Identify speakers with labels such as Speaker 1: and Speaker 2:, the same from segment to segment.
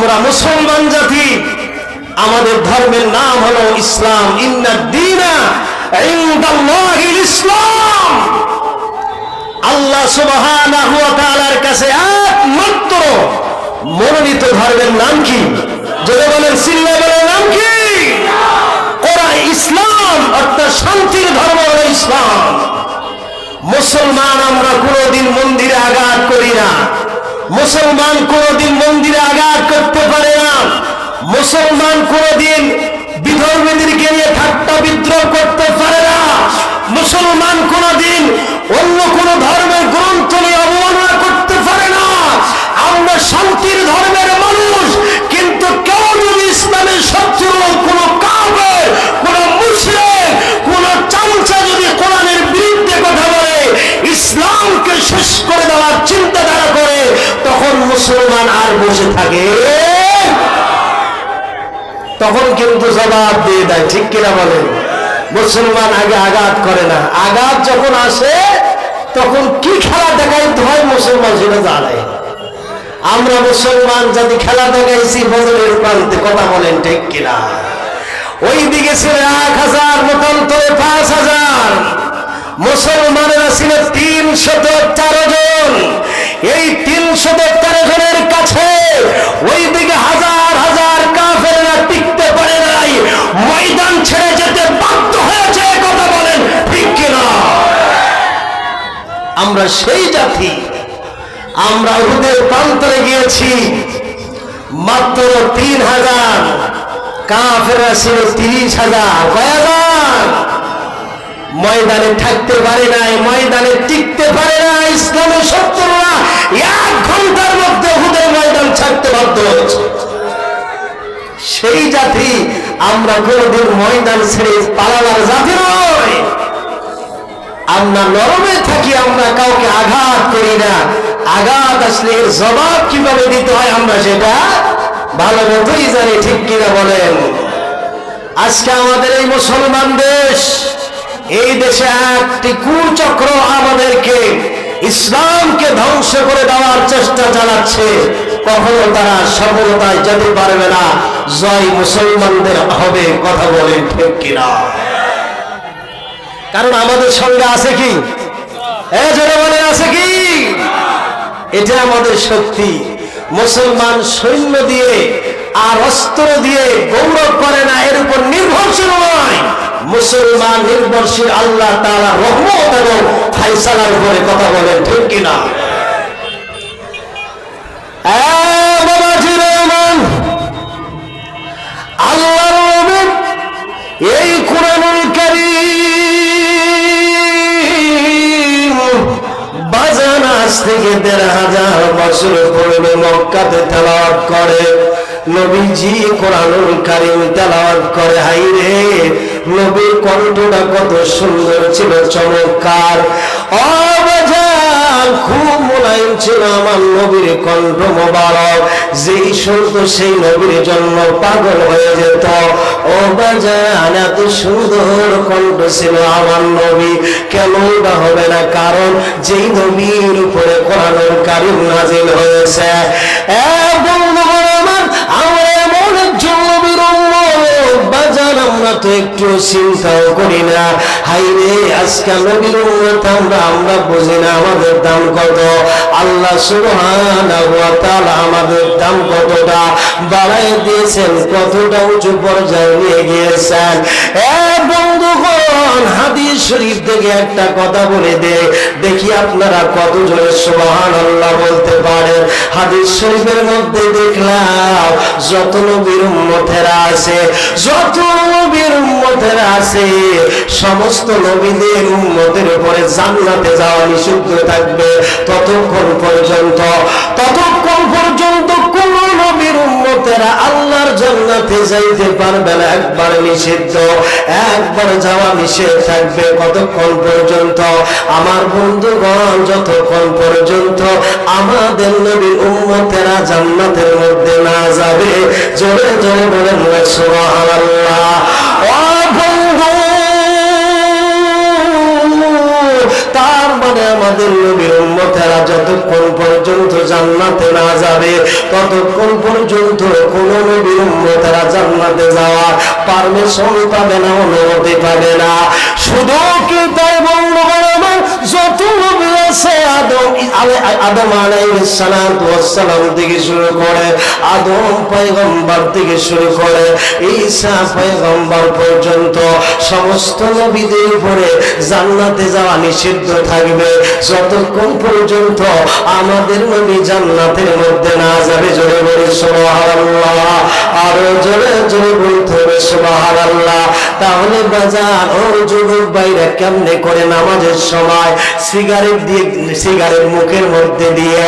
Speaker 1: আমরা মুসলমান জাতি, আমাদের ধর্মের নাম হলো ইসলাম। ইন্নাদ দীনা ইনদাল্লাহিল ইসলাম। আল্লাহ সুবহানাহু ওয়া তাআলার কাছে একমাত্র মনোনীত ধর্মের নাম কি? যদি বলেন চিল্লায় বলেন, নাম কি? ওরা ইসলাম, অর্থাৎ শান্তির ধর্ম হলো ইসলাম। মুসলমান আমরা কোনোদিন মন্দিরে আঘাত করি না, মুসলমান কোনোদিন মন্দিরে আঘাত করতে পারে না, মুসলমান কোনোদিন বিধর্মীদেরকে নিয়ে ঠাট্টা বিদ্রোহ করতে পারে না, মুসলমান কোনোদিন অন্য কোন ধর্মের গ্রন্থ নিয়ে অবমাননা করতে পারে না। আমরা শান্তির ধর্মের মানুষ। কিন্তু কেউ যদি ইসলামের শত্রু, কোন কাফের, কোন মুশরিক, কোন চামচা যদি কোরআনের বিরুদ্ধে কথা বলে, ইসলামকে শেষ করে দেওয়ার চিন্তাধারা করে, তখন মুসলমান আর বসে থাকে? তখন কিন্তু জবাব দিয়ে দেয়, ঠিক কিনা বলেন? মুসলমান আগে আঘাত করে না। আঘাত যখন আসে তখন কি খেলা দেখাইতে হয় মুসলমান সেটা জানে। আমরা মুসলমান যদি খেলা দেখাইছি বদলের প্রান্তে, কথা বলেন ঠিক কিনা? ওই দিকে ছিল 1000, মতান্তরে 5000, মুসলমানেরা ছিল 313 জন। এই 313 জনের কাছে ওই দিকে হাজার হাজার কাফেররা টিকতে পারে নাই, ময়দান ছেড়ে যেতে বাধ্য হয়েছে। কথা বলেন ঠিক কিনা? আমরা সেই জাতি। আমরা উহুদের প্রান্তরে গিয়েছি, মাত্র 3000, কাফেররা ছিল 30,000। কয়জন? ময়দানে থাকতে পারে নাই, ময়দানে টিকতে পারে না। ইসলামের শত্রুরা 1 ঘন্টার মধ্যে উহুদের ময়দান ছাড়তে বাধ্য হচ্ছে। সেই জাতি আমরা কোনদিন ময়দান ছেড়ে পালাবার জাতি নয়। আমরা নরমে থাকি, আমরা কাউকে আঘাত করি না। আঘাত আসলে এর জবাব কিভাবে দিতে হয় আমরা সেটা ভালো মতোই জানি, ঠিক কিনা বলেন? আজকে আমাদের এই মুসলমান দেশ, এই দেশে একটি কুচক্র আমাদেরকে, ইসলামকে ধ্বংস করে দেওয়ার চেষ্টা চালাচ্ছে। কখনো তারা সফলতায় যেতে পারবে না, জয় মুসলমানদের হবে। কথা বলেন ঠিক কিনা? কারণ আমাদের সঙ্গে আছে কি? জোরে বলেন, আছে কি? এটা আমাদের শক্তি। মুসলমান সৈন্য দিয়ে আর অস্ত্র দিয়ে গৌরব করে না, এর উপর নির্ভরশীল নয়। মুসলমান নির্ভরশীল আল্লাহ তাআলার রহমত এবং ফায়সালার উপরে। কথা বলেন ঠিক কিনা? আল্লাহর নবী এই কুরআনুল কারীম বাজান আজ থেকে 1500 বছর পূর্বে মক্কাতে তেলাওয়াত করে। নবীজি কুরআনুল কারীম তেলাওয়াত করে। হায়রে, নবীর কণ্ঠটা কত সুন্দর ছিল, চমৎকার। খুব মোলায়েম ছিল আমার নবীর কণ্ঠ মোবারক। যেই শুনতো সেই নবীর জন্য পাগল হয়ে যেত। ও বাজান, এত সুন্দর কণ্ঠ ছিল আমার নবী, কেমন বা হবে না? কারণ যেই নবীর উপরে কোরআনুল কারীম নাযিল হয়েছে। আমরা তো একটু চিন্তাও করি না। হাইরে, আজকে নবীর উম্মত আমরা বুঝি না আমাদের দাম কত। আল্লাহ সুবহানাহু ওয়া তাআলা আমাদের দাম কতটা বাড়াই দিয়েছেন, কতটা উঁচু পর্যায়ে নিয়ে গিয়েছেন। বন্ধুগণ, হাদিস শরীফ থেকে একটা কথা বলে দেখি আপনারা কত জোরে সুবহানাল্লাহ বলতে পারেন। হাদিস শরীফের মধ্যে দেখলাম যত নবীর উম্মতেরা আছে, যত নবীর উম্মতেরা আছে, সমস্ত নবীদের উম্মতের উপরে জান্নাতে যাওয়া নিষিদ্ধ থাকবে ততক্ষণ পর্যন্ত কোন নবীর উম্মতেরা আল্লাহর জান্নাতে যাইতে পারবে না। একবার নিষিদ্ধ, একবার যাওয়া নিষেধ থাকবে। কতক্ষণ পর্যন্ত? আমার বন্ধুগণ, যতক্ষণ পর্যন্ত আমাদের নবীর উম্মতেরা জান্নাতের মধ্যে না যাবে। জোরে জোরে বলেন সুবহানাল্লাহ। ও বন্ধু, তার মানে আমাদের নবীর উম্মতেরা যতক্ষণ পর্যন্ত জান্নাতে না যাবে ততক্ষণ পর্যন্ত কোন নবীর উম্মতেরা জান্নাতে যাওয়ার পারমিশন পাবে না, অনুমতি পাবে না। শুধু কি তাই বন্ধুগণ আমার, যত নবী আছে আদম আলাইহিস সালাতু ওয়াস সালাম থেকে শুরু করে, আদম পয়গম্বর থেকে শুরু করে ঈসা পয়গম্বর পর্যন্ত সমস্ত নবীদের উপরে জান্নাতে যাওয়া নিষিদ্ধ থাকবে যতক্ষণ পর্যন্ত আমাদের নবী জান্নাতের মধ্যে না যাবে। জোরে বলি সুবহানাল্লাহ, আরো জোরে জোরে বলতে হবে সুবহানাল্লাহ। তাহলে বাজার ও যুবক ভাইরা কেমনে করে নামাজের সময় সিগারেট মুখের মধ্যে দিয়ে,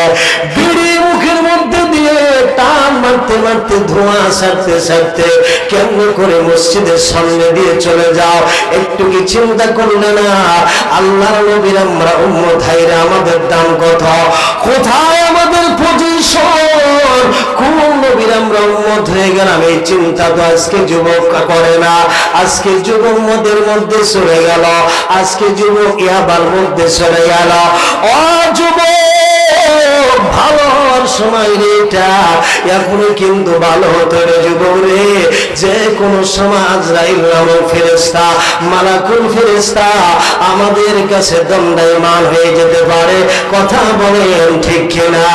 Speaker 1: বিড়ি মুখের মধ্যে দিয়ে টান মারতে মারতে ধোঁয়া ছাড়তে ছাড়তে কেমনে করে মসজিদের সামনে দিয়ে চলে যাও? একটু কি চিন্তা করলে না? আল্লাহর নবীর আমরা উম্মত ভাইরা, আমাদের দাম কত, কোথায় আমাদের পজিশন, কোন নবীর আমরা উম্মত হয়ে গেলাম এই চিন্তা তো আজকে যুবক করে না। আজকে যুবক মদের মধ্যে চলে গেল, আজকে যুবক ইয়াবার মধ্যে চলে গেল। ও যুবক, ভালো হওয়ার সময় রে এটা, এখনো কিন্তু ভালো হতো রে যুবক রে। যে কোনো সময় আজরাইল নামক ফেরেশতা, মালাকুল ফেরেশতা আমাদের কাছে দণ্ডায়মান হয়ে যেতে পারে। কথা বলেন ঠিক কিনা?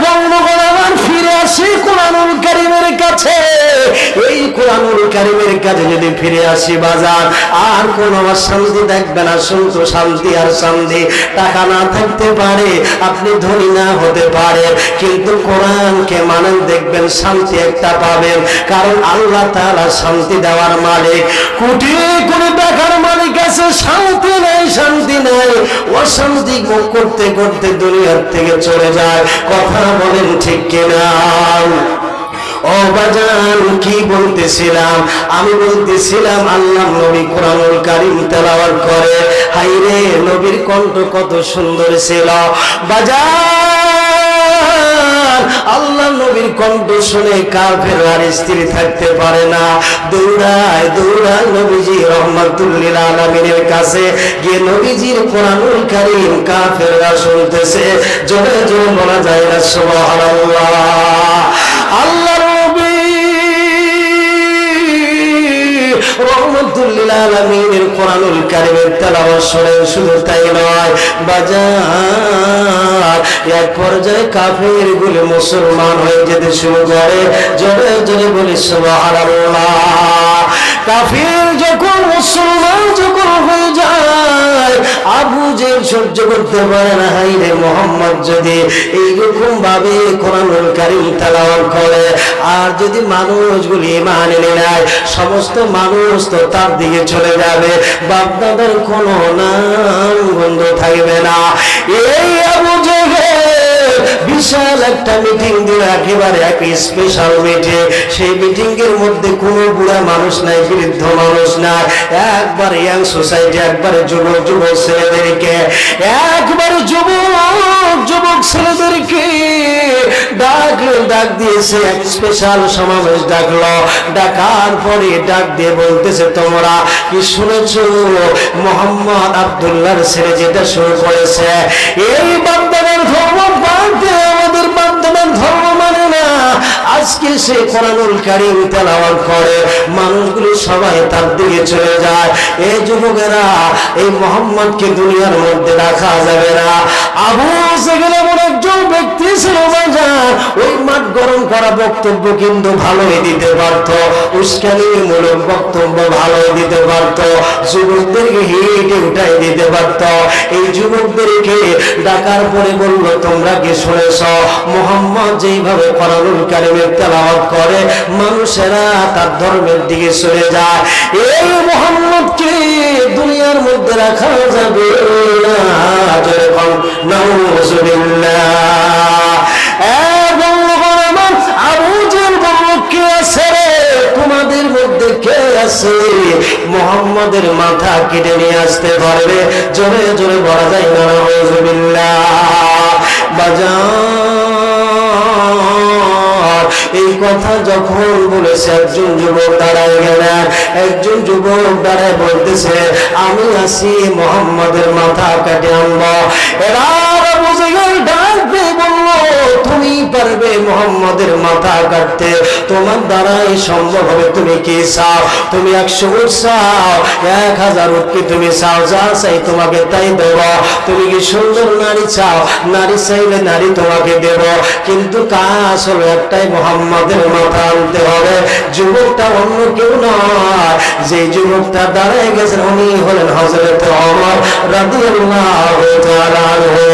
Speaker 1: বন্ধুগণ আমার, ফিরে আসি কোরআনুল কারীমের কাছে। এই কোরআনুল কারীমের কাছে যদি ফিরে আসি বাজার, আর কোন শান্তি থাকবে না। শুনতো শান্তি আর শান্তি, টাকা না থাকতে পারে, আপনি ধনী না হতে পারে, কিন্তু কোরআনকে মানেন দেখবেন শান্তি একটা পাবেন। কারণ আল্লাহ তাআলা শান্তি দেওয়ার মালিক, কোটি কোটি টাকার মালিক আছে, শান্তি নাই, শান্তি নাই, অশান্তি করতে করতে দুনিয়ার থেকে চলে যায়। কথা বলেন ঠিক কিনা? ও বাজান, কি বলতেছিলাম? আমি বলতেছিলাম আল্লাহ নবী কোরআনুল কারীম তেলাওয়াত করে, হায়রে নবীর কণ্ঠ কত সুন্দর ছিল বাজান। আল্লাহ নবীর কণ্ঠ শুনে কাফের আর স্থির থাকতে পারে না, দৌড়ায় দৌড়ায় নবীজি রহমাতুল লিল আলামিনের কাছে গিয়ে নবীজির কোরআনুল কারীম কাফেররা শুনতেছে। জোরে জোরে বলা যায় না সুবহানাল্লাহ। আল্লাহ রহমাতুল লিল আলামিনের কোরআনুল কারীমের তেলাওয়াত শুনে শুধু তাই নয় বাজার, এক পর্যায়ে কাফেরগুলো মুসলমান হয়ে যেতে শুরু করে। জোরে জোরে বলি সুবহানাল্লাহ। কাফের যখন মুসলমান যখন হয়ে যায়, আবু জেহেল সহ্য করতে পারে না। হায়রে মুহাম্মদ যদি এইরকম ভাবে কোরআনুল কারীম তেলাওয়াত করে, আর যদি মানুষগুলি ঈমান এনে নেয়, সমস্ত মানুষ তো তার দিকে চলে যাবে, বাপ দাদার কোনো নাম গন্ধ থাকবে না। এই আবু জেহেল বিশাল একটা মিটিং দিল, একেবারে এক স্পেশাল মিটিং। সেই মিটিং এর মধ্যে কোনো বুড়া মানুষ নাই, বৃদ্ধ মানুষ নাই, একবার ইয়াং সোসাইটি, একবারে যুবক যুবক ছেলেদেরকে, একবারে যুবক ছেলেদেরকে ডাক দিয়েছে, এক স্পেশাল সমাবেশ ডাকলো। ডাকার পরে ডাক দিয়ে বলতেছে, তোমরা কি শুনেছো মোহাম্মদ আব্দুল্লাহর ছেলে যেটা শুরু করেছে, এই বান্দাদের ধর্ম বাঁধতে, আমাদের বান্দাদের ধর্ম মানে না, আজকে সে কোরআনুল কারীম তেলাওয়াত করে, মানুষগুলো সবাই তার দিকে চলে যায়। এই যুবকেরা, এই মোহাম্মদকে দুনিয়ার মধ্যে রাখা যাবে না। আবু জেহেল এমন একজন ব্যক্তি ছিল বাজার, ওই মাঠ গরম করা বক্তব্য কিন্তু ভালোই দিতে পারত, উস্কানিমূলক বক্তব্য ভালোই দিতে পারত, যুবকদেরকে হিটে উঠাই দিতে পারত। এই যুবকদেরকে ডাকার পরে বলল, তোমরা কি শুনেছ মুহাম্মদ যেইভাবে কোরআনুল কারীমের তেলাওয়াত করে মানুষেরা তার ধর্মের দিকে চলে যায়, এই মুহাম্মদকে দুনিয়ার মধ্যে রাখা যাবে না। যেরকম নাউযুবিল্লাহ। এবং আবু জেহেল বলল, কে আছে রে তোমাদের মধ্যে, কে আছে মুহাম্মদের মাথা কেটে নিয়ে আসতে পারবে? জোরে জোরে বলা যায় না নাউযুবিল্লাহ। বাজার, এই কথা যখন বলেছে, একজন যুবক দাঁড়ায় গেলেন। একজন যুবক দাঁড়ায় বলতেছে, আমি আসি মুহাম্মদের মাথা কেটে আনবো। এবার আবু জেহেল ডাক দিয়ে তুমি পারবে মুহাম্মাদের মাথা কাটতে, তোমার দ্বারাই সম্ভব হবে। তুমি কি চাও? তুমি 100 উট চাও, 1000 উট কি তুমি চাও? যা চাই তোমাকে তাই দেব। তুমি কি সুন্দর নারী চাও? নারী চাইলে নারী তোমাকে দেব। কিন্তু কাজ হলো একটাই, মুহাম্মাদের মাথা আনতে হবে। যুবকটা অন্য কেউ নয়, যে যুবকটা দাঁড়ায় গেছেন উনি হলেন হযরত ওমর রাদিয়াল্লাহু তাআলা আনহু।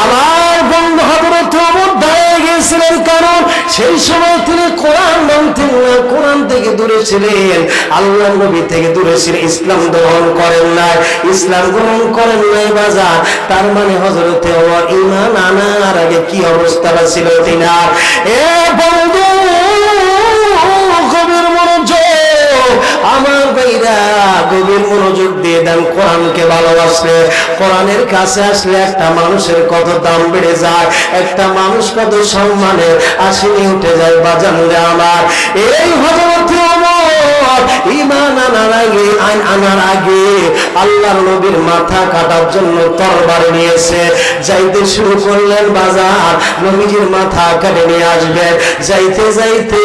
Speaker 1: আমার বন্ধু হযরত ওমর দাঁড়ায় গিয়েছিলেন, কারণ সেই সময় তিনি কোরআন মানতেন না, কোরআন থেকে দূরে ছিলেন, আল্লাহর নবী থেকে দূরে ছিলেন, ইসলাম গ্রহণ করেন নাই, ইসলাম গ্রহণ করেন নাই বাজার। তার মানে হযরত ওমর ঈমান আনার আগে কি অবস্থাটা ছিল তিনার। এ বন্ধু গভীর মনোযোগ, আমার ভাইরা গভীর মনোযোগ দিয়ে দেন। কোরআনকে ভালোবাসলে, কোরআনের কাছে আসলে একটা মানুষের কত দাম বেড়ে যায়, একটা মানুষ কত সম্মানের আসিনি উঠে যায় বাজানরে আমার। এই হযরত ওমর ঈমান আনার আগে আল্লাহর নবীর মাথা কাটার জন্য তরবারি নিয়েছে, যাইতে শুরু করলেন বাজার, নবীজির মাথা কেটে নিয়ে আসবেন। যাইতে যাইতে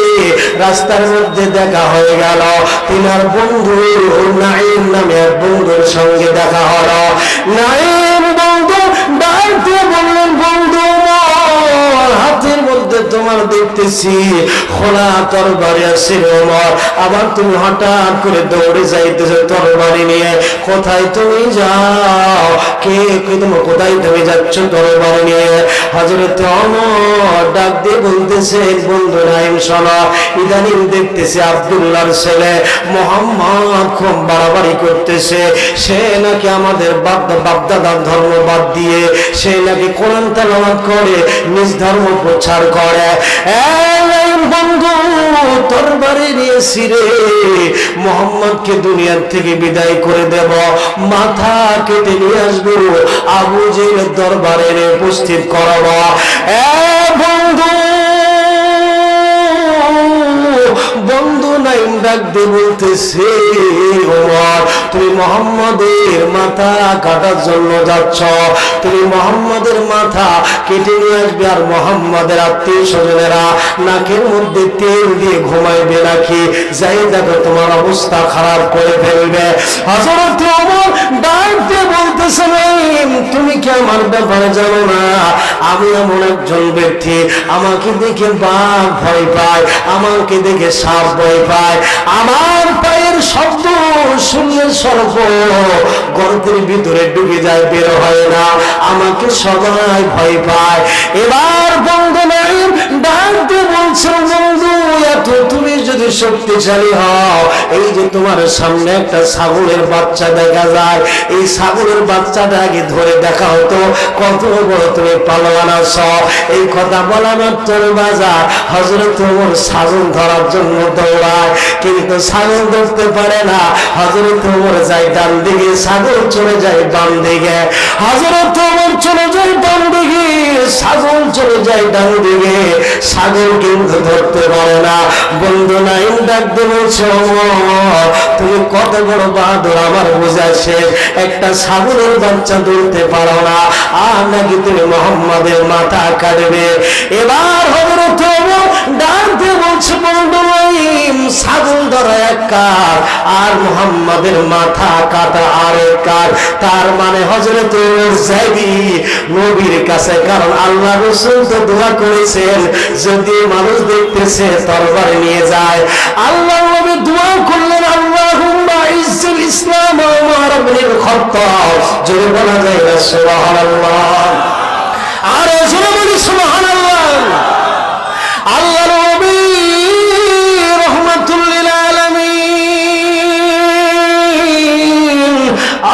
Speaker 1: রাস্তার মধ্যে দেখা হয়ে গেল তিনার বন্ধু নাঈম নামে এক বন্ধুর সঙ্গে দেখা হলো। নাঈম বন্ধু ডাকতে বললেন, বন্ধু হাতের মধ্যে তোমার দেখতেছি খোলা তরবারি আছে ওমর, আবার তুমি হঠাৎ করে দৌড়ে যাইতেছো তরবারি নিয়ে, কোথায় তুমি যাও? কে তুমি কোথায় তুমি যাচ্ছ তরবারি নিয়ে? হযরত ওমর ডাক দিয়ে বলতেছে, বন্ধু নাঈম শোনো, ইদানিং দেখতেছি আব্দুল্লাহর ছেলে মুহাম্মদ খুব বাড়াবাড়ি করতেছে, সে নাকি আমাদের বাপদাদার ধর্ম বাদ দিয়ে সে নাকি কোরআন তেলাওয়াত করে নিজ ধর্ম প্রচার করে। বন্ধু তরবারি নিয়েছি রে, মুহাম্মদকে দুনিয়ার থেকে বিদায় করে দেব, মাথা কেটে নিয়ে আসবো, আবু জেহেলের দরবারে উপস্থিত করাবো। বন্ধু বন্ধু নাঈম ডাক দিয়ে বলতেছে, ওমর তুমি মুহাম্মাদের মাথা কাটার জন্য যাচ্ছ, তুমি মুহাম্মাদের মাথা কেটে নিয়ে আসবে, আর মুহাম্মাদের আত্মীয় স্বজনেরা নাকের মধ্যে তেল দিয়ে ঘুমাইবে নাকি, যাই দেখো তোমার অবস্থা খারাপ করে ফেলবে। হযরত ওমর ডাক দিয়ে বলতেছে, নাঈম তুমি কি আমার ব্যাপারে জানো না? আমি এমন একজন ব্যক্তি, আমাকে দেখে বাঘ ভয় পায়, আমাকে দেখে সাপ ভয় পায়, আমার পায়ের শব্দ শুনলে সর্প গর্তের ভিতরে ডুবে যায়, বের হয় না, আমাকে সবাই ভয় পায়। এবার বন্ধু নাঈম ডাক দিয়ে বলছে, বন্ধু এত তুমি যদি শক্তিশালী হও, এই যে তোমার সামনে একটা ছাগলের বাচ্চা দেখা যায়, এই ছাগলের বাচ্চাটা আগে ধরে দেখা হতো, কত বড় তুমি পালোয়ান আছো। এই কথা বলা মাত্র বাজার হযরত ওমর ছাগল ধরার জন্য দৌড়ায়, কিন্তু ছাগল ধরতে পারে না। হযরত ওমর যায় ডান দিকে, ছাগল চলে যায় বাম দিকে, হযরত ওমর চলে যায় বাম দিকে, ছাগল চলে যায় ডান দিকে, ছাগল কিন্তু ধরতে পারে না। বন্ধু নাঈম ডাক দিয়ে বলছে, তুমি কত বড় বাহাদুর আমার বোঝা শেষ, একটা ছাগলের বাচ্চা ধরতে পারো না, আর নাকি তুমি মুহাম্মাদের মাথা কাটবে। এবার হযরত ওমর ডাক দিয়ে বলছে, বন্ধু নাঈম ছাগল ধরা এক কাজ, আর মুহাম্মাদের মাথা কাটা আরেক কাজ। তার মানে হযরত ওমর যাইবি নবীর কাছে, কারণ আল্লাহ রাসূল তো দোয়া করেছেন যদি মানুষ দেখতেছে তরবারি নিয়ে যায়। আল্লাহ নবী দোয়া করলেন, আল্লাহুম্মা ইজ্জিল ইসলাম ওয়া ওমর ইবনুল খাত্তাব। জোরে বলা যায় না সুবহানাল্লাহ? আর জোরে বলি সুবহানাল্লাহ। আল্লাহ নবী রাহমাতুল লিল আলামিন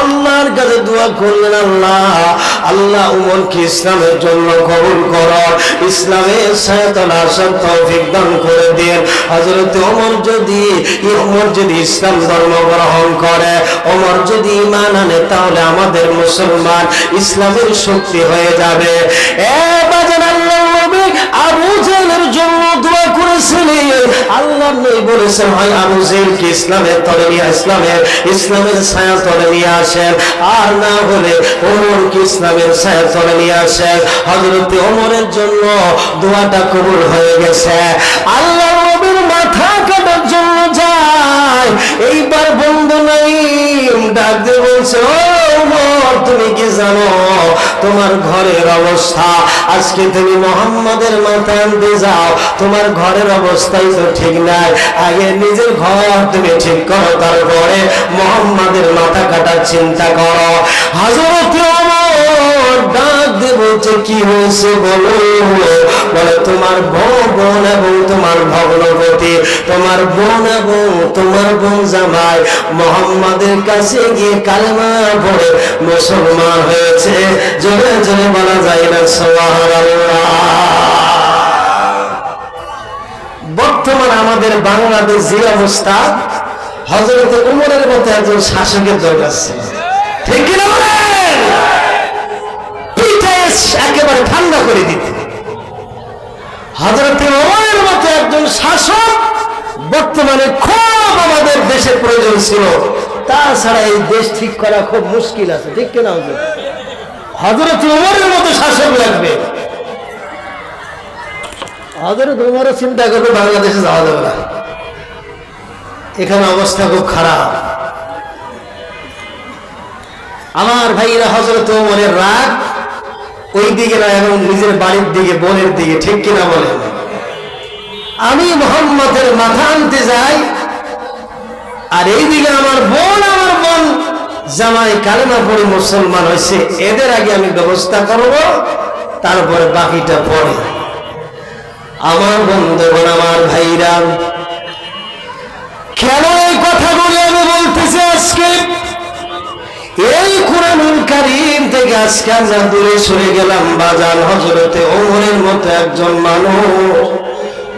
Speaker 1: আল্লাহর কাছে দোয়া করলেন, আল্লাহ ওমরকে ইসলামের জন্য কবুল করো, ইসলামের সায়াতনা আসার তৌফিক দান করে দেন। হযরত ওমর যদি ইসলাম ধর্ম গ্রহণ করে, ওমর যদি ঈমান আনে, তাহলে আমাদের মুসলমান ইসলামের শক্তি হয়ে যাবে। বাজান আল্লাহর নবী আবু জেহেলের জন্য দোয়া করেছেন। মুসলিম, আল্লাহর নবী বলেছেন হয় আবু জেহেলকে ইসলামের তলে নিয়ে ইসলামের ছায়া তলে নিয়ে আসেন, আর না হলে ওমরকে ইসলামের ছায়া তলে নিয়ে আসেন। হযরত ওমরের জন্য দোয়াটা কবুল হয়ে গেছে। আল্লাহর নবীর মাথা কাটার জন্য যায়, এইবার বন্ধু নাই ডাক দিয়ে বলছে, ও ওমর তুমি কি জানো তোমার ঘরের অবস্থা? আজকে তুমি মুহাম্মাদের মাথা আনতে যাও, তোমার ঘরের অবস্থাই তো ঠিক নাই। আগে নিজের ঘর তুমি ঠিক করো, তারপরে মুহাম্মাদের মাথা কাটার চিন্তা করো। হযরত ওমর ডাক দিয়ে বলছে, কি হয়েছে বলো? বলে তোমার বোন এবং তোমার ভগ্নপতি, তোমার বোন এবং তোমার বোন জামাই মুহাম্মাদের কাছে গিয়ে কালেমা পড়ে মুসলমান হয়েছে। জোরে জোরে বলা যায় না সুবহানাল্লাহ। বর্তমানে আমাদের বাংলাদেশ যে অবস্থা, হযরত ওমরের মতো একজন শাসকের দরকার ছিল, ঠিক কিনা বলেন? পিঠে একেবারে ঠান্ডা করে দিতে হযরত ওমরের মতো একজন শাসক বর্তমানে খুব আমাদের দেশে প্রয়োজন ছিল। তাছাড়া এই দেশ ঠিক করা খুব মুশকিল আছে, ঠিক কিনা? হযরত ওমরের মতো শাসক লাগবে। হযরত ওমরও চিন্তা করবে বাংলাদেশে যাওয়া যাবে না, এখানে অবস্থা খুব খারাপ। আমার ভাইরা, হযরত ওমরের রাগ ওই দিকে না, এবং নিজের বাড়ির দিকে, বোনের দিকে, ঠিক কিনা বলেন? আমি মুহাম্মাদের মাথা আনতে যাই, আর এইদিকে আমার বোন জামাই কালেমা পড়ে মুসলমান হয়েছে, এদের আগে আমি ব্যবস্থা করব, তারপরে বাকিটা পড়ে। আমার বন্ধুগণ, আমার ভাইরা, কেন এই কথাগুলি আমি বলতেছি? আজকে এই কুরআনুল কারীম থেকে আজকে আমরা দূরে সরে গেলাম বাজান। হযরত ওমরের মতো একজন মানুষ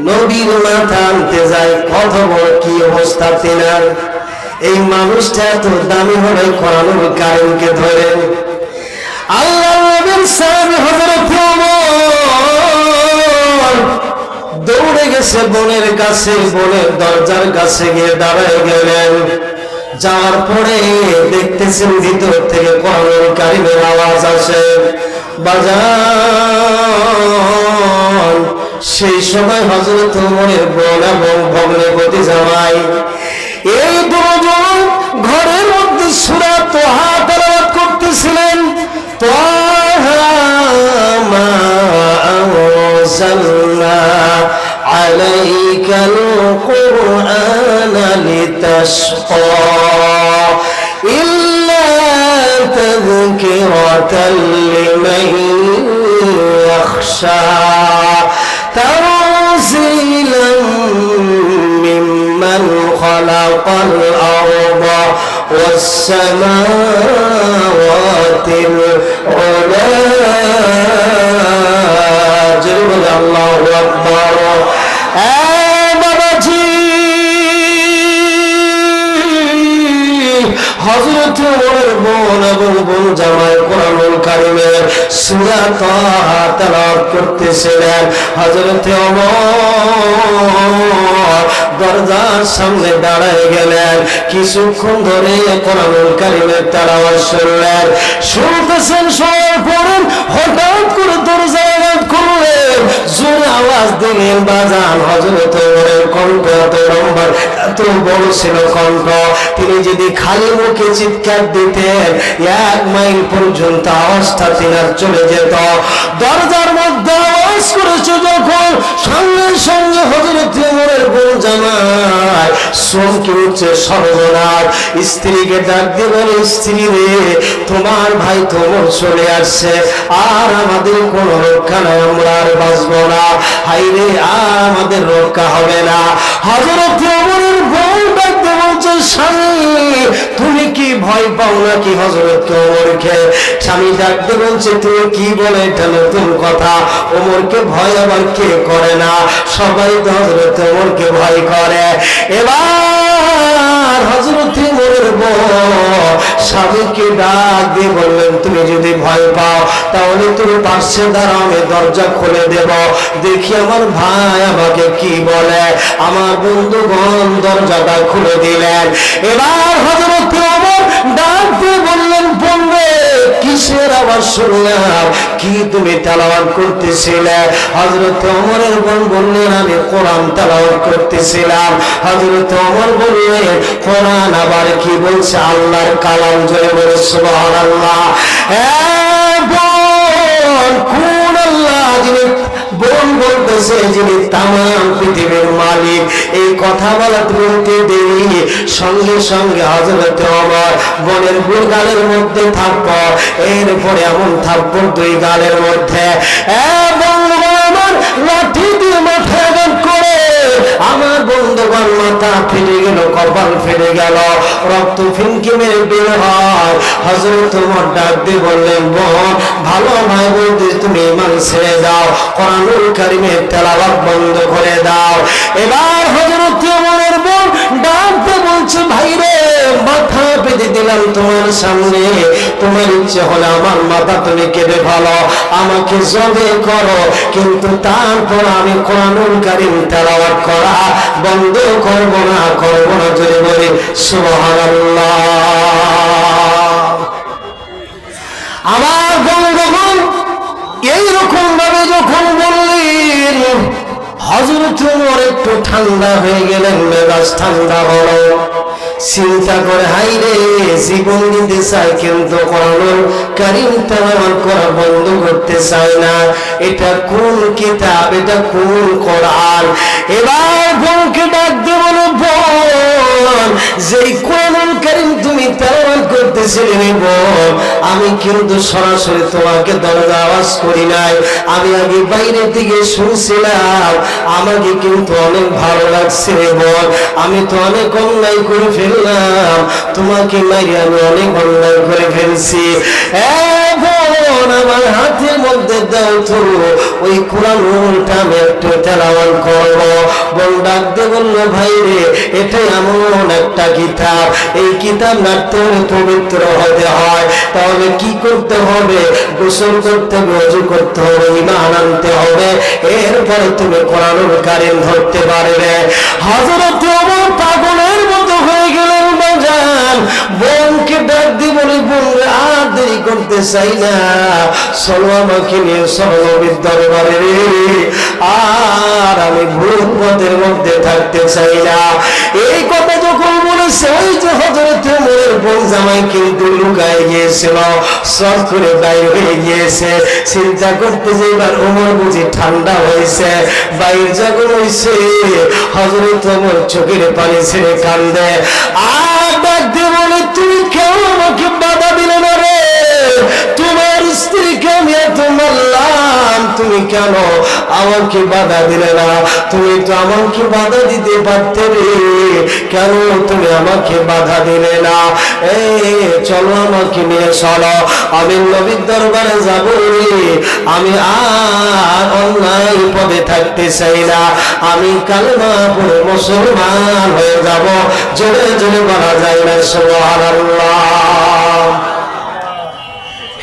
Speaker 1: নবীর মাথা আনতে যায়, কত বড় কি অবস্থা তেনার। এই মানুষটা এত দামি হলে কুরআনুল কারীমকে ধরে। আল্লাহর নবীর সাহাবী হযরত ওমর দৌড়ে গেছে বোনের কাছে, বোনের দরজার কাছে গিয়ে দাঁড়ায় গেলেন। যাওয়ার পরে দেখতেছেন ভিতর থেকে কুরআনুল কারীমের আওয়াজ আসে। বাজান, সেই সময় হযরত ওমরের বোন এবং ভগ্নপতি জামাই এই দুজন ঘরের মধ্যে সূরা তাহা তেলাওয়াত করতেছিলেন। তাহা মা আনজালনা আলাইকাল কুরআনা লিতাশকা ইল্লা তাযকিরাতাল লিমান ইয়াখশা তানজিলাম মিম্মান খালাকাল আরদা ওয়াস সামাওয়াতিল উলা। জোরে আল্লাহু আকবার। হযরত ওমরের বোন এবং বোন জামাই কুরআনুল কারীমের সূরা তাহা তেলাওয়াত করতেছিলেন। হযরত ওমর দরজার সামনে দাঁড়ায় গেলেন, কিছুক্ষণ ধরে কুরআনুল কারীমের তেলাওয়াত শুনলেন। শুনতেছেন, শোনার পরে হঠাৎ করে দরজা খুললেন, জোরে আওয়াজ দিলেন। বাজান, হযরত ওমরের কণ্ঠ এত লম্বা, এত বড় ছিল কণ্ঠ, তিনি যদি খালি মুখে চিৎকার দিতেন 1 মাইল পর্যন্ত আওয়াজটা তিনার চলে যেত। দরজার মধ্যে আওয়াজ করেছে যখন, সঙ্গে সঙ্গে হযরত ওমরের বোন জামাই চমকে উঠছে। সর্বনাশ! স্ত্রীকে ডাক দিয়ে বলে, স্ত্রী রে, তোমার ভাই তো ওমর চলে আসছে, আর আমাদের কোনো রক্ষা নাই, আমরা আর বাঁচবো না। হাই রে, আর আমাদের রক্ষা হবে না। হযরত ওমরের বোন ডাক দিয়ে বলছে, স্বামী তুমি কি ভয় পাও নাকি হযরত ওমরকে? স্বামী ডাক দিয়ে বলছে, তুমি কি বলে, এটা নতুন কথা। ওমরকে ভয় আবার কে করে না? সবাই তো হযরত ওমরকে ভয় করে। এবার হযরত ওমরের বোন স্বামীকে ডাক দিয়ে বললেন, তুমি যদি ভয় পাও তাহলে তুমি পাশে দাঁড়াও, আমি দরজা খুলে দেব, দেখি আমার ভাই আমাকে কি বলে। আমার বন্ধুগণ দরজাটা খুলে দিলেন। এবার হযরত ওমর ডাক দিয়ে বললেন, বন্ধু কিসের আওয়াজ শুনলাম, কি তুমি তেলাওয়াত করতেছিলে? হযরত ওমরের বোন বললেন, আমি কোরআন তেলাওয়াত করতেছিলাম। হযরত ওমর বললেন, কোরআন আবার কি বলছে? আল্লাহর কালাম। জয় বলে সুবহানাল্লাহ। কোন আল্লাহ? যিনি বোন বলতেছে, যিনি তামাম পৃথিবীর মালিক। এই কথা বলতে দেরি সঙ্গে সঙ্গে হযরত ওমর বোনের দুই গালের মধ্যে থাপ্পড়, এরপরে এমন থাপ্পড় দুই গালের মধ্যে আমার লাঠি দিয়ে মাথা করে আমার বন্ধুগণ মাথা ফেটে গেল, কপাল ফেটে গেল, রক্ত ফিনকি মেরে বের হয়। হযরত ওমর ডাক দিয়ে বললেন, বোন ভালো ভাই বলতে তুমি ঈমান ছেড়ে দাও, কোরআনুল কারীমের তেলাওয়াত বন্ধ করে দাও। এবার হযরত ওমরের বোন ডাক দিয়ে বলছে, ভাই রে মাথা পেতে দিলাম তোমার সামনে, তোমার ইচ্ছে হলে আমার মাথা তুমি কেটে ফেলো, আমাকে জবে করো, কিন্তু তারপর আমি কোরআনুল কারীম তেলাওয়াত করা বন্ধ করব না, করব না। যদি বলি সুবহানাল্লাহ। আমার বন্ধুগণ এইরকম ভাবে যখন বললেন, হযরত ওমর একটু ঠান্ডা হয়ে গেলেন, মেজাজ ঠান্ডা হলো। চিন্তা করে, হাই রে জীবন দিতে চাই কিন্তু কোরআনুল কারীম তেলাওয়াত করা বন্ধ করতে চায় না। এটা কোন কিতাব? এটা কোন কোরআন? এবার বোনকে ডাক দিয়ে বলে, বোন যেই কোরআনুল কারীম তুমি তেলাওয়াত করতেছিলে বোন, আমি কিন্তু সরাসরি তোমাকে দরজা আওয়াজ করি নাই, আমি আগে বাইরের দিকে শুনছিলাম, আমাকে কিন্তু অনেক ভালো লাগছে বোন, আমি তো অনেক অন্যায় করে ফেললাম, তোমাকে মাইরে আমি অনেক অন্যায় করে ফেলছি। বোন আমার হাতের মধ্যে দাও তো, ওই কোরআনটা আমি একটু তেলাওয়াত করব। বোন ডাক দিয়ে বলল, ভাই রে এটা এমন একটা কিতাব, এই কিতাব নাড়তে হলে পবিত্র হতে হয়, তাহলে কি করতে হবে? গোসল করতে হবে, ওযু করতে হবে, ঈমান আনতে হবে, এরপরে তুমি কোরআনুল কারীম ধরতে পারবে। হযরত ওমর পাগলের মতো হয়ে গেলেন। বাজান বোনকে ডাক দিয়ে বলি, বোন আর দেরি করতে চাই না, চলো আমাকে নিয়ে চলো নবীর দরবারে রে, আর আমি ভুল পথের মধ্যে থাকতে চাই না। এই কথা যখন বলেছে, ওই যে হযরত ওমরের বোন জামাই কিন্তু লুকায় গিয়েছিল, সব করে বাইরে হয়ে গিয়েছে। চিন্তা করতে যে এবার ওমর বুঝি ঠান্ডা হয়েছে, বাইর যখন হয়েছে হযরত ওমর চোখের পানি ছেড়ে কান্দে, আর ডাক দিয়ে বলে, তুমি কেউ আমাকে বাধা দিলে না রে, তোমার স্ত্রীকে আমি এত মারলাম, তুমি কেন আমাকে বাধা দিলে না? তুমি তো আমাকে বাধা দিতে পারতে রে, কেন তুমি আমাকে বাধা দিলে না? চলো আমাকে নিয়ে চলো, আমি নবীর দরবারে যাব রে, আমি আর অন্যায় পথে থাকতে চাই না, আমি কালেমা পড়ে মুসলমান হয়ে যাব। জোরে জোরে বলা যায় না সুবহানাল্লাহ।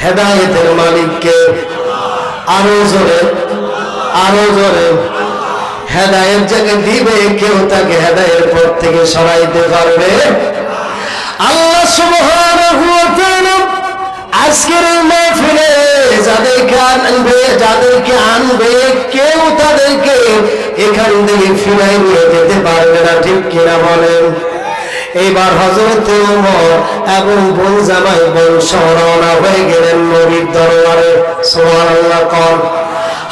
Speaker 1: হেদায়েতের মালিককে আরো জোরে, আরো জোরে। হেদায়েত যাকে দিবে কেউ তাকে হেদায়েতের পথ থেকে সরাইতে পারবে আল্লাহ সুবহানাহু ওয়া তাআলা আজকের এই মাহফিলে যাদেরকে আনবে কেউ তাদেরকে এখান থেকে ফিরাই নিয়ে যেতে পারবে না, ঠিক কিনা বলেন? এইবার হযরত ওমর এবং বোন জামাই বংশ রওনা হয়ে গেলেন নবীর দরবারে। সুবহানাল্লাহ। কোন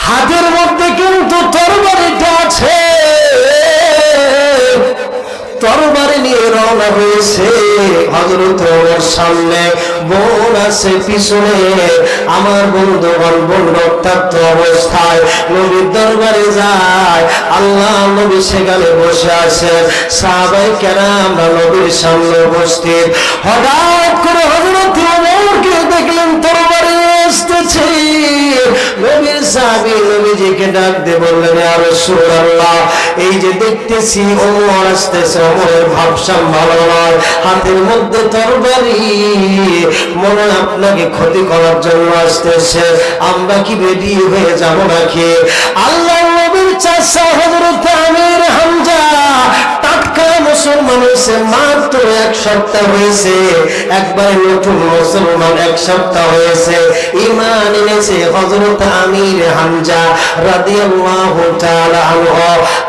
Speaker 1: হাতের মধ্যে কিন্তু তরবারিটা আছে, তরবারি নিয়ে রওনা হয়েছে। হযরত ওমর সামনে, বোন আছে পিছনে। আমার বন্ধুগণ বোন রক্তাক্ত অবস্থায় নবীর দরবারে যায়। আল্লাহ নবী সেখানে বসে আছেন, সাহাবায়ে কেরামরা নবীর সামনে উপস্থিত। হঠাৎ করে হযরত ওমরকে দেখলেন তরবারি নিয়ে আসতে। এসেছে। নবীর সাহাবী নবীজিকে ডাক দিয়ে বললেন, ইয়া রাসূলুল্লাহ, এই যে দেখতেছি ওমর আসতেছে, ওমরের ভাবসাব ভালো নয়, হাতের মধ্যে তরবারি, মনে হয় আপনাকে ক্ষতি করার জন্য আসতেছে, আমরা কি রেডি হয়ে যাব নাকি? আল্লাহ নবীর চাচা হযরত আমির হামজা টাটকা মুসলমান হয়েছে, মাত্র 1 সপ্তাহ হয়েছে, একবারে নতুন মুসলমান, 1 সপ্তাহ হয়েছে, ঈমান এনেছে হযরত আমির হামজা রাদিয়াল্লাহু তাআলা আনহু।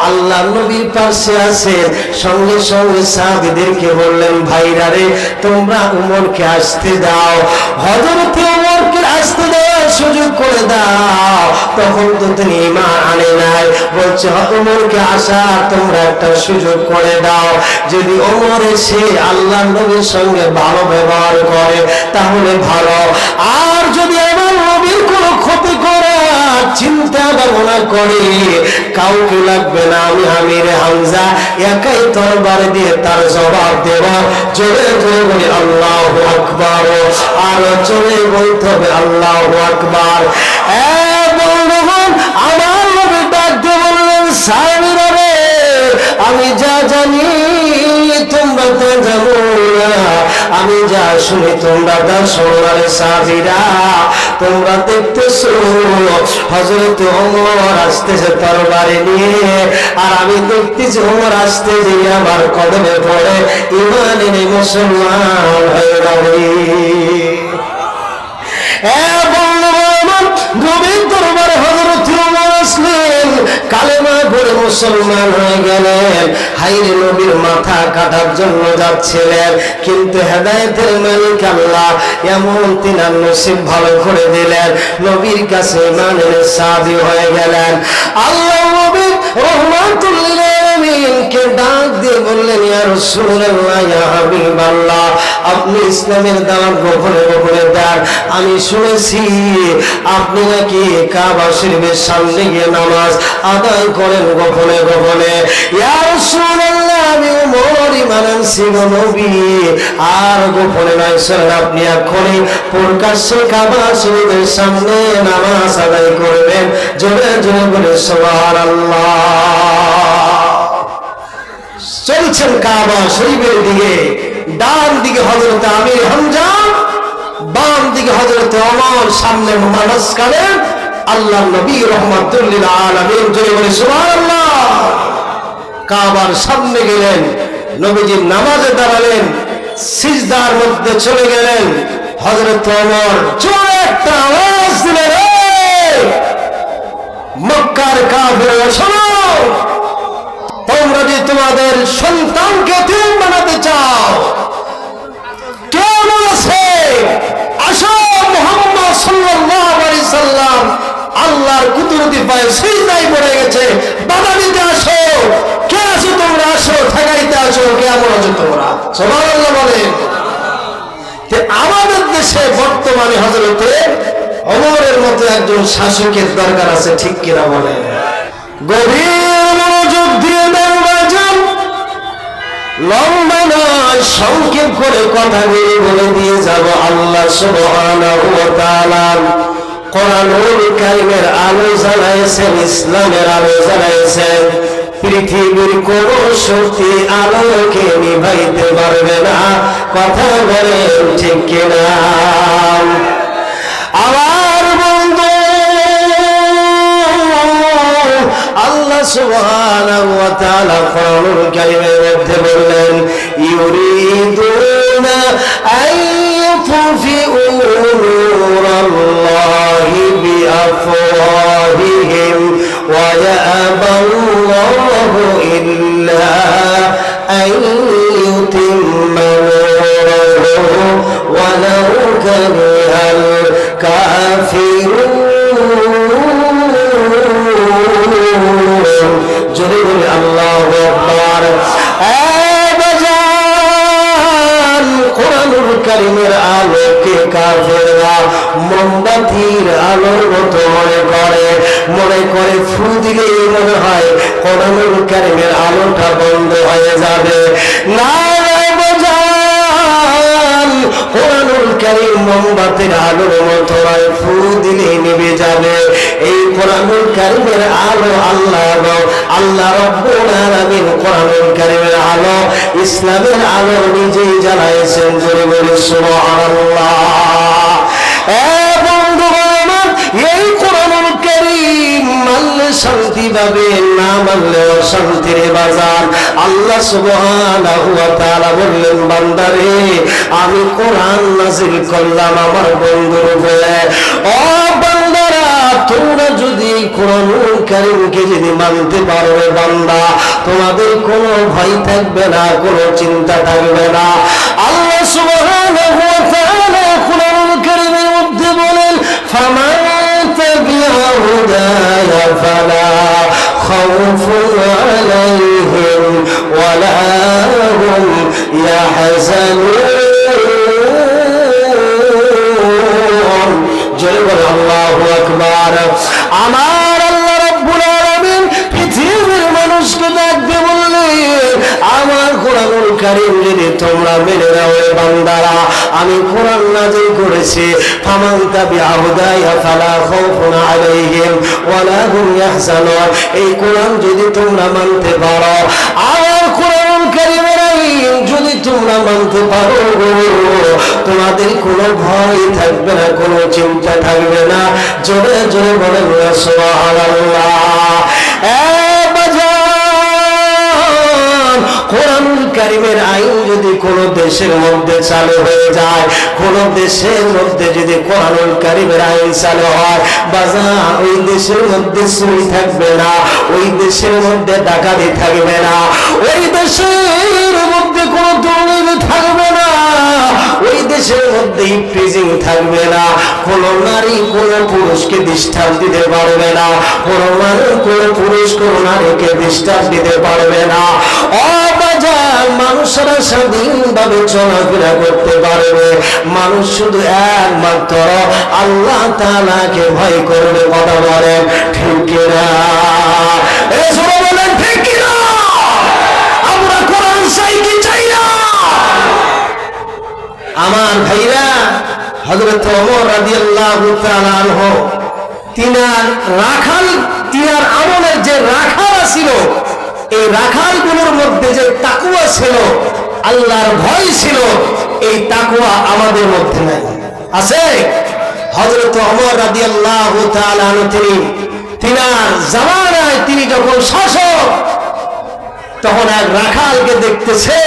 Speaker 1: আল্লাহ নবীর পাশে আছেন, সঙ্গে সঙ্গে সাহাবীদেরকে বললেন, ভাইরা রে, তোমরা উমরকে আসতে দাও, হযরত উমরকে আসতে দেওয়ার সুযোগ করে দাও। তখন তো তিনি ঈমান আনে নাই, বলছে উমরকে আসা তোমরা একটা সুযোগ করে দাও, যদি ওমর এসে আল্লাহ নবীর সঙ্গে ভালো ব্যবহার করে তাহলে ভালো, আর যদি আমার নবীর কোনো ক্ষতি করার চিন্তা ভাবনা করে, কাউকে লাগবে না, আমি আমির হামজা একাই তরবারি দিয়ে তার জবাব দেব। জোরে জোরে বলি আল্লাহু আকবার, আর জোরে বলতে হবে আল্লাহু আকবার। বন্ধুগণ, আমার নবী ডাক দিয়ে বললেন, সাহাবীরা রে, আমি যা জানি তোমরা তা জানো না, আমি যা শুনি তোমরা তা শোনো না। সাহাবীরা, তোমরা দেখতেছো হযরত ওমর আসতেছে তরবারি নিয়ে, আর আমি দেখতেছি ওমর আসতে যে আমার কদমে পড়ে ঈমান এনে মুসলমান হয়ে যাবে। নবীর দরবারে হযরত ওমর আসলেন, কালেমা পড়ে মুসলমান হয়ে গেলেন। হায়রে, নবীর মাথা কাটার জন্য যাচ্ছিলেন, কিন্তু হেদায়েতের মালিক আল্লাহ এমন তিনার নসিব ভালো করে দিলেন, নবীর কাছে ঈমানের সাহাবী হয়ে গেলেন। আল্লাহ নবী রাহমাতুল লিল আলামিনকে ডাক দিয়ে বললেন, ইয়া রাসূলুল্লাহ, ইয়া হাবিবাল্লাহ, আপনি ইসলামের দাওয়াত গোপনে গোপনে দেন, আমি শুনেছি আপনি নাকি কাবা শরীফের সামনে গিয়ে নামাজ আদায় করেন গোপনে গোপনে। ইয়া রাসূলুল্লাহ, আমি ওমর ঈমান আনছি গো নবী, আর গোপনে নয়, স্যার আপনি এখনই প্রকাশ্যে কাবা শরীফের সামনে নামাজ আদায় করবেন। জোরে জোরে বলে সুবহানাল্লাহ। চলছেন কাবা শরীফের দিকে, ডান দিকে হযরত আমির হামজা, বাম দিকে হযরত ওমর, সামনে মাঝখানে আল্লাহর নবী রাহমাতুল লিল আলামিন। জোরে বলে সুবহানাল্লাহ। কাবার সামনে গেলেন, নবীজি নামাজে দাঁড়ালেন, সিজদার মধ্যে চলে গেলেন। হযরত ওমর জোরে একটা আওয়াজ দিলেন, মক্কার কাফেররা শোনো, তোমরা যদি তোমাদের সন্তানকে এতিম বানাতে চাও, কে বলেছে আসো মুহাম্মদ সাল্লাল্লাহু আলাইহি সাল্লাম আল্লাহর কুদরতি পায়ে সিজদায় পড়ে গেছে, বাধা দিতে আসো, কে আছো তোমরা, আসো, ঠেকাইতে আসো, কেমন আছো তোমরা? সুবহানাল্লাহ বলেন। আমাদের দেশে বর্তমানে হযরতে ওমরের মতো একজন শাসকের দরকার আছে, ঠিক কিনা বলেন? গভীর মনোযোগ দিয়ে বাজান, লম্বা নয়, সংক্ষেপ করে কথাগুলি বলে দিয়ে যাব। আল্লাহ সুবহানাহু ওয়া তাআলা কোরআনুল কারীমের আলো জ্বালাইছেন, ইসলামের আলো জ্বালাইছেন। পৃথিবীর কোন শক্তি আলোকে নিভাইতে পারবে না, কথা বলেন ঠিক কিনা? আমার বন্ধু, আল্লাহ সুবহানাহু ওয়া তাআলা কোরআনুল কারীমের মধ্যে বললেন, ইউরিদুনা আইয়ুতফিউ নূরাল্লাহি বিআফওয়াহিহিম ওয়া ইয়াবাল্লাহু ইল্লা আন ইউতিম্মা নূরাহু ওয়ালাউ কারিহাল কাফিরুন। জোরে বলে আল্লাহু আকবার। কোরআনুল কারীমের আলোকে কাফেররা মোমবাতির আলোর মতো মনে করে ফু দিলেই মনে হয় কোরআনুল কারীমের আলোটা বন্ধ হয়ে যাবে। না, কোরআনুল কারীম মোমবাতির আলোর মতো নয়, ফু দিলে নিভে যাবে। এই কোরআনুল কারীমের আলো আল্লাহ রব্বুল আলামিন কোরআনুল কারীমের আলো, ইসলামের আলো নিজেই জ্বালাইছেন। জোরে বলি সুবহানাল্লাহ। এই কোরআনুল কারীম মানলে শান্তি পাবে, না মানলে অশান্তির বাজার। আল্লাহ সুবহানাহু ওয়া তাআলা বললেন, বান্দারে আমি কোরআন নাযিল করলাম আমার বন্ধুর উপরে। ও বান্দারা, তোমরা যদি কোরআনুল কারীমকে যদি মানতে পারো রে বান্দা, তোমাদের কোনো ভয় থাকবে না, কোনো চিন্তা থাকবে না। আল্লাহ সুবহানাহু ওয়া তাআলা কোরআনুল কারীমের মধ্যে বলেন, ফামান তাবিআ হুদায়া ফালা খাউফুন আলাইহিম ওয়ালা হুম ইয়াহজানুন। জয় বল আল্লাহু আকবার। আমার আল্লাহ রাব্বুল আলামিন পৃথিবীর মানুষকে ডাকবে বললেন, আমার কোরআনুল কারীম যদি তোমরা মেনে নাও রে বান্দারা, আমি কোরআন নাযিল করেছি, ফামান তাবিআ হুদায়া ফালা খাউফুন আলাইহিম ওয়ালা হুম ইয়াহজানুন। এই কোরআন যদি তোমরা মানতে পারো, আমার কোরআনুল কারীমের আইন যদি তোমরা মানতে পারো, তোমাদের কোনো ভয় থাকবে না, কোনো চিন্তা থাকবে না। জোরে জোরে বলেন সুবহানাল্লাহ। কোরআনুল কারীমের আইন যদি কোনো দেশের মধ্যে চালু হয়ে যায়, কোন দেশের মধ্যে যদি কোরআনুল কারীমের আইন চালু হয়, বাজার ওই দেশের মধ্যে চুরি থাকবে না, ওই দেশের মধ্যে ডাকাতি থাকবে না, ওই দেশের মধ্যে কোনো দুর্নীতি থাকবে না, ওই দেশের মধ্যে ইফটিজিং থাকবে না, কোন নারী কোন পুরুষকে ডিস্টার্ব দিতে পারবে না, কোন নারী কোন পুরুষ কোন নারীকে ডিস্টার্ব দিতে পারবে না। মানুষরা স্বাধীনভাবে চলাফেরা করতে পারবে। মানুষ শুধু একমাত্র আল্লাহ তাআলাকে ভয় করবে। কথা বলেন ঠিক কিনা? বলেন ঠিক কিনা? আমরা কোরআন চাই কি চাই না? আমার ভাইরা, হযরত ওমর রাদিয়াল্লাহু তাআলা আনহু তিনার আমলের যে রাখাল ছিল, এই রাখালগুলোর মধ্যে যে তাকওয়া ছিল, আল্লাহর ভয় ছিল, এই তাকওয়া আমাদের মধ্যে নাই। আছে? হযরত ওমর রাদিয়াল্লাহু তাআলা আনহু তিনার জামানায় তিনি যখন শাসক, তখন এক রাখালকে দেখতেছে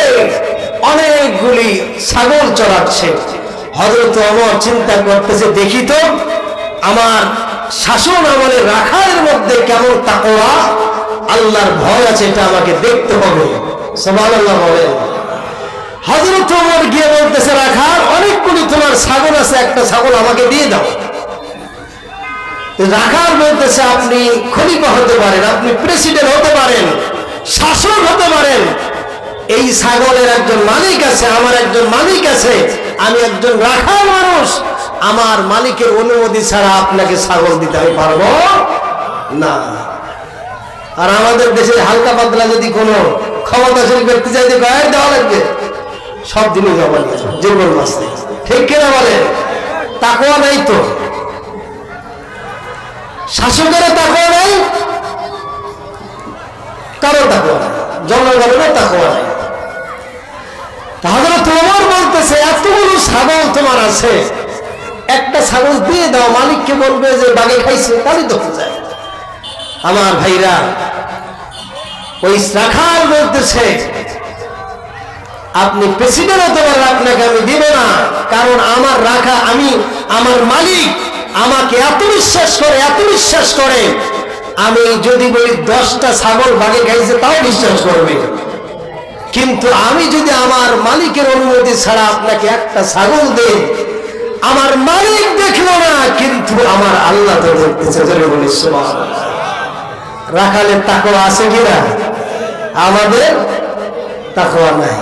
Speaker 1: অনেকগুলি ছাগল চড়াচ্ছে। হযরত ওমর চিন্তা করতেছে, দেখি তো আমার শাসন আমলের রাখালের মধ্যে কেমন তাকওয়া, আল্লাহর ভয় আছে, এটা আমাকে দেখতে হবে। সুবহানাল্লাহ বলেন। হযরত ওমর গিয়ে বলতেছে, রাখাল অনেকগুলি তোমার ছাগল আছে, একটা ছাগল আমাকে দিয়ে দাও। রাখাল বলতেছে, আপনি খলিফা হতে পারেন, আপনি প্রেসিডেন্ট হতে পারেন, শাসক হতে পারেন, এই ছাগলের একজন মালিক আছে, আমার একজন মালিক আছে, আমি একজন রাখাল মানুষ, আমার মালিকের অনুমতি ছাড়া আপনাকে ছাগল দিতে আমি পারবো না। আর আমাদের দেশে হালকা পাতলা যদি কোনো ক্ষমতাশীল ব্যক্তি চাইতে গায়ের দেওয়া লাগবে, সব দিনই জমা নিয়ে জীবন বাঁচতে। ঠিক কিনা বলে? তাকওয়া নাই তো, শাসকের তাকওয়া নাই, কারো তাকওয়া নাই, জনগণেরও তাকওয়া নাই। হযরত ওমর বলতেছে, এতগুলো ছাগল তোমার আছে, একটা ছাগল দিয়ে দাও, মালিককে বলবে যে বাগে খাইছে, তাহলে তো হয়ে যায়। আমার ভাইরা, ওই রাখাল বলতেছে, আপনি প্রেসিডেন্ট হতে পারেন, আপনাকে আমি দিব না, কারণ আমার রাখা, আমার মালিক আমাকে এত বিশ্বাস করে, আমি যদি বলি 10টা ছাগল বাগে খাইছে তাও বিশ্বাস করবে, কিন্তু আমি যদি আমার মালিকের অনুমতি ছাড়া আপনাকে একটা ছাগল দেই, আমার মালিক দেখলো না, কিন্তু আমার আল্লাহ তো দেখতেছে। জোরে বলি সুবহানাল্লাহ। রাখালের তাকওয়া আছে কিনা? আমাদের তাকওয়া নাই।